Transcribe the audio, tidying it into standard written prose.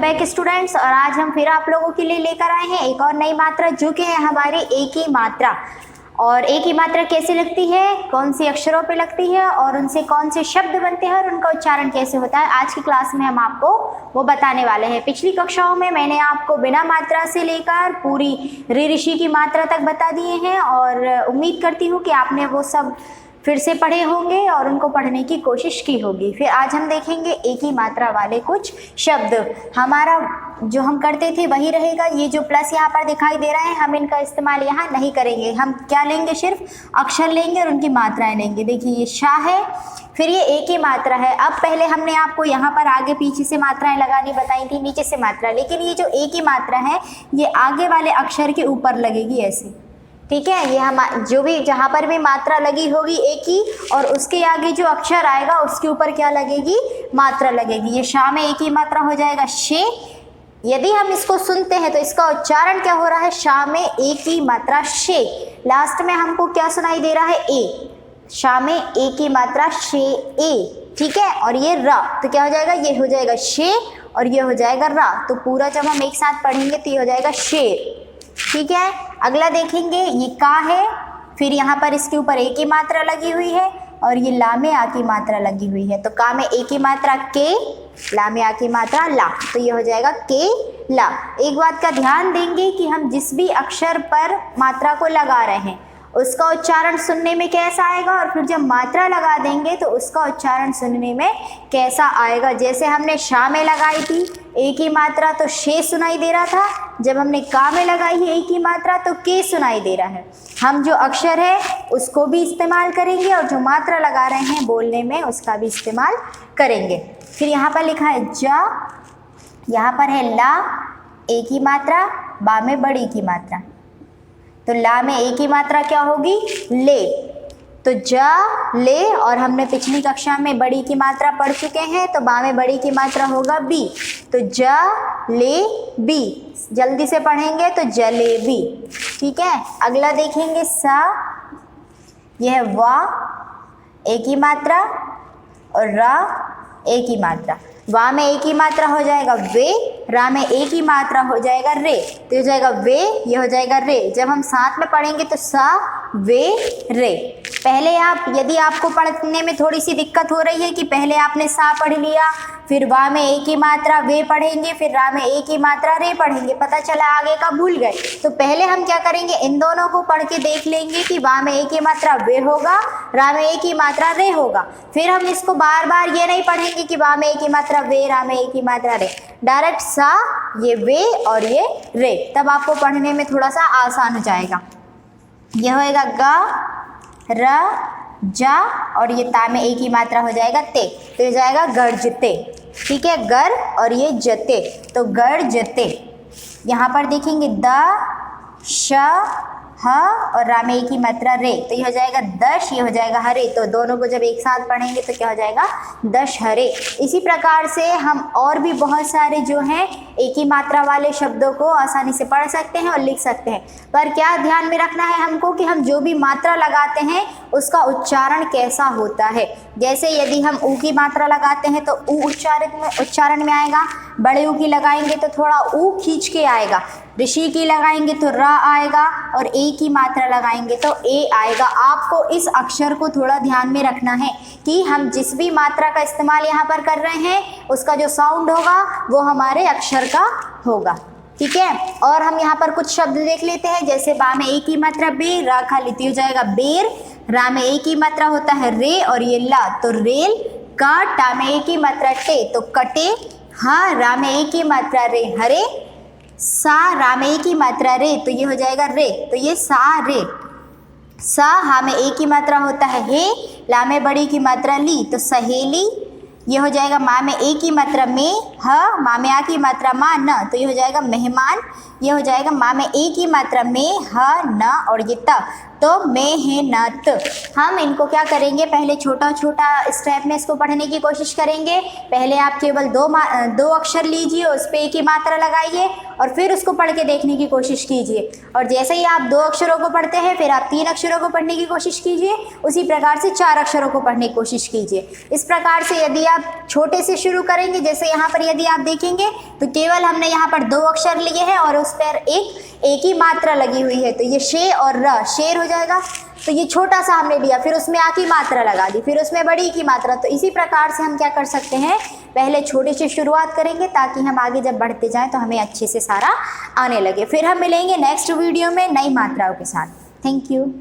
Back students, और आज हम फिर आप लोगों के लिए लेकर आए हैं एक और नई मात्रा जो कि है हमारी ए की मात्रा। और ए की मात्रा कैसे लगती है, कौन सी अक्षरों पे लगती है और उनसे कौन से शब्द बनते हैं और उनका उच्चारण कैसे होता है, आज की क्लास में हम आपको वो बताने वाले हैं। पिछली कक्षाओं में मैंने आपको बिना मात्रा से लेकर पूरी ऋ ऋषि की मात्रा तक बता दिए हैं और उम्मीद करती हूँ कि आपने वो सब फिर से पढ़े होंगे और उनको पढ़ने की कोशिश की होगी। फिर आज हम देखेंगे एक ही मात्रा वाले कुछ शब्द। हमारा जो हम करते थे वही रहेगा। ये जो प्लस यहाँ पर दिखाई दे रहा है हम इनका इस्तेमाल यहाँ नहीं करेंगे। हम क्या लेंगे, सिर्फ अक्षर लेंगे और उनकी मात्राएं लेंगे। देखिए ये शाह है, फिर ये एक ही मात्रा है। अब पहले हमने आपको यहाँ पर आगे पीछे से मात्राएं लगानी बताई थी, नीचे से मात्रा, लेकिन ये जो एक ही मात्रा है ये आगे वाले अक्षर के ऊपर लगेगी ऐसे, ठीक है। ये हम जो भी जहाँ पर भी मात्रा लगी होगी एक ही, और उसके आगे जो अक्षर आएगा उसके ऊपर क्या लगेगी, मात्रा लगेगी। ये शाह में एक ही मात्रा हो जाएगा शे। यदि हम इसको सुनते हैं तो इसका उच्चारण क्या हो रहा है, शाह में एक ही मात्रा शे। लास्ट में हमको क्या सुनाई दे रहा है, ए। शाह में एक ही मात्रा शे ए, ठीक है। और ये रा, तो क्या हो जाएगा, ये हो जाएगा शे और ये हो जाएगा रा। तो पूरा जब हम एक साथ पढ़ेंगे तो ये हो जाएगा शेर, ठीक है। अगला देखेंगे, ये का है, फिर यहाँ पर इसके ऊपर एक ही मात्रा लगी हुई है और ये ला में आ की मात्रा लगी हुई है। तो का में एक ही मात्रा के, ला में आ की मात्रा ला, तो ये हो जाएगा के ला। एक बात का ध्यान देंगे कि हम जिस भी अक्षर पर मात्रा को लगा रहे हैं उसका उच्चारण सुनने में कैसा आएगा, और फिर जब मात्रा लगा देंगे तो उसका उच्चारण सुनने में कैसा आएगा। जैसे हमने शा में लगाई थी एक ही मात्रा तो शे सुनाई दे रहा था, जब हमने का में लगाई है एक ही मात्रा तो के सुनाई दे रहा है। हम जो अक्षर है उसको भी इस्तेमाल करेंगे और जो मात्रा लगा रहे हैं बोलने में उसका भी इस्तेमाल करेंगे। फिर यहाँ पर लिखा है जा, यहाँ पर है ला एक ही मात्रा, बा में बड़ी की मात्रा। तो ला में एक ही मात्रा क्या होगी, ले। तो जा ले, और हमने पिछली कक्षा में बड़ी की मात्रा पढ़ चुके हैं, तो बा में बड़ी की मात्रा होगा बी। तो जा ले बी, जल्दी से पढ़ेंगे तो जलेबी, ठीक है। अगला देखेंगे सा, यह है वा एक ही मात्रा और रा एक ही मात्रा। वा में एक ही मात्रा हो जाएगा वे, रा में एक ही मात्रा हो जाएगा रे, तो हो जाएगा वे, ये हो जाएगा रे। जब हम साथ में पढ़ेंगे तो सा वे रे। पहले आप, यदि आपको पढ़ने में थोड़ी सी दिक्कत हो रही है कि पहले आपने सा पढ़ लिया, फिर वा में एक ही मात्रा वे पढ़ेंगे, फिर रा में एक ही मात्रा रे पढ़ेंगे, पता चला आगे का भूल गए, तो पहले हम क्या करेंगे, इन दोनों को पढ़ के देख लेंगे कि वा में एक ही मात्रा वे होगा, रा में एक ही मात्रा रे होगा। फिर हम इसको बार बार ये नहीं पढ़ेंगे कि वा में एक ही मात्रा वे, रा में एक ही मात्रा रे, डायरेक्ट सा ये वे और ये रे, तब आपको पढ़ने में थोड़ा सा आसान हो जाएगा। यह होएगा गा र जा, और ये ता में एक ही मात्रा हो जाएगा ते, तो हो जाएगा गरजते, ठीक है। गर और ये जते, तो गरजते। यहाँ पर देखेंगे द श ह और रा में एक ही मात्रा रे, तो ये हो जाएगा दश, ये हो जाएगा हरे। तो दोनों को जब एक साथ पढ़ेंगे तो क्या हो जाएगा, दश हरे। इसी प्रकार से हम और भी बहुत सारे जो हैं एक ही मात्रा वाले शब्दों को आसानी से पढ़ सकते हैं और लिख सकते हैं। पर क्या ध्यान में रखना है हमको कि हम जो भी मात्रा लगाते हैं उसका उच्चारण कैसा होता है। जैसे यदि हम ऊ की मात्रा लगाते हैं तो ऊ उच्चारण में आएगा, बड़े ऊ की लगाएंगे तो थोड़ा ऊ खींच के आएगा, ऋषि की लगाएंगे तो रा आएगा, और ए की मात्रा लगाएंगे तो ए आएगा। आपको इस अक्षर को थोड़ा ध्यान में रखना है कि हम जिस भी मात्रा का इस्तेमाल यहाँ पर कर रहे हैं उसका जो साउंड होगा वो हमारे अक्षर का होगा, ठीक है। और हम यहाँ पर कुछ शब्द देख लेते हैं। जैसे बा में एक ही मात्रा बे, रा खाली हो जाएगा बेर, रा में एक ही मात्रा होता है रे और ये ला, तो रेल। का टा में एक ही मात्रा टे, तो कटे। हाँ रा में एक ही मात्रा रे हरे, सा रा में एक ही मात्रा रे, तो ये हो जाएगा रे, तो ये सा रे। सा हा में एक ही मात्रा होता है हे, ला में बड़ी की मात्रा ली, तो सहेली। ये हो जाएगा मा में एक ही मात्रा में, ह मा में आ की मात्रा मा न, तो ये हो जाएगा मेहमान। ये हो जाएगा मा में एक ही मात्रा में, ह न और ये त। तो मेहनत। हम इनको क्या करेंगे, पहले छोटा छोटा स्टेप में इसको पढ़ने की कोशिश करेंगे। पहले आप केवल दो अक्षर लीजिए, उस पर एक ही मात्रा लगाइए और फिर उसको पढ़ के देखने की कोशिश कीजिए। और जैसे ही आप 2 अक्षरों को पढ़ते हैं फिर आप 3 अक्षरों को पढ़ने की कोशिश कीजिए, उसी प्रकार से 4 अक्षरों को पढ़ने की कोशिश कीजिए। इस प्रकार से यदि आप छोटे से शुरू करेंगे, जैसे यहाँ पर यदि आप देखेंगे तो केवल हमने यहाँ पर 2 अक्षर लिए हैं और उस पर एक ही मात्रा लगी हुई है, तो ये शे और र, शेर हो जाएगा। तो ये छोटा सा हमने लिया, फिर उसमें आ की मात्रा लगा दी, फिर उसमें बड़ी की मात्रा। तो इसी प्रकार से हम क्या कर सकते हैं, पहले छोटे से शुरुआत करेंगे ताकि हम आगे जब बढ़ते जाएं तो हमें अच्छे से सारा आने लगे। फिर हम मिलेंगे नेक्स्ट वीडियो में नई मात्राओं के साथ। Thank you.